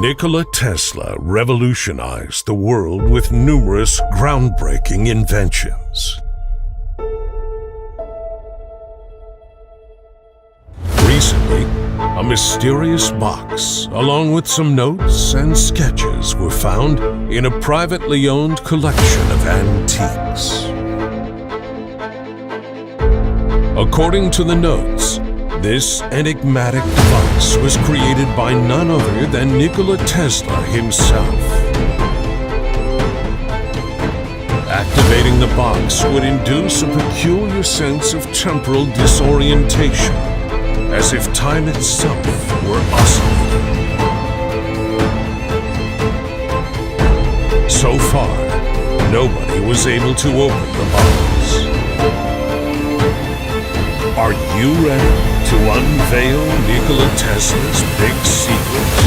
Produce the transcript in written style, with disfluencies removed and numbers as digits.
Nikola Tesla revolutionized the world with numerous groundbreaking inventions. Recently, a mysterious box, along with some notes and sketches, were found in a privately owned collection of antiques. According to the notes, this enigmatic device was created by none other than Nikola Tesla himself. Activating the box would induce a peculiar sense of temporal disorientation, as if time itself were oscillating. So far, nobody was able to open the box. Are you ready to unveil Nikola Tesla's big secret?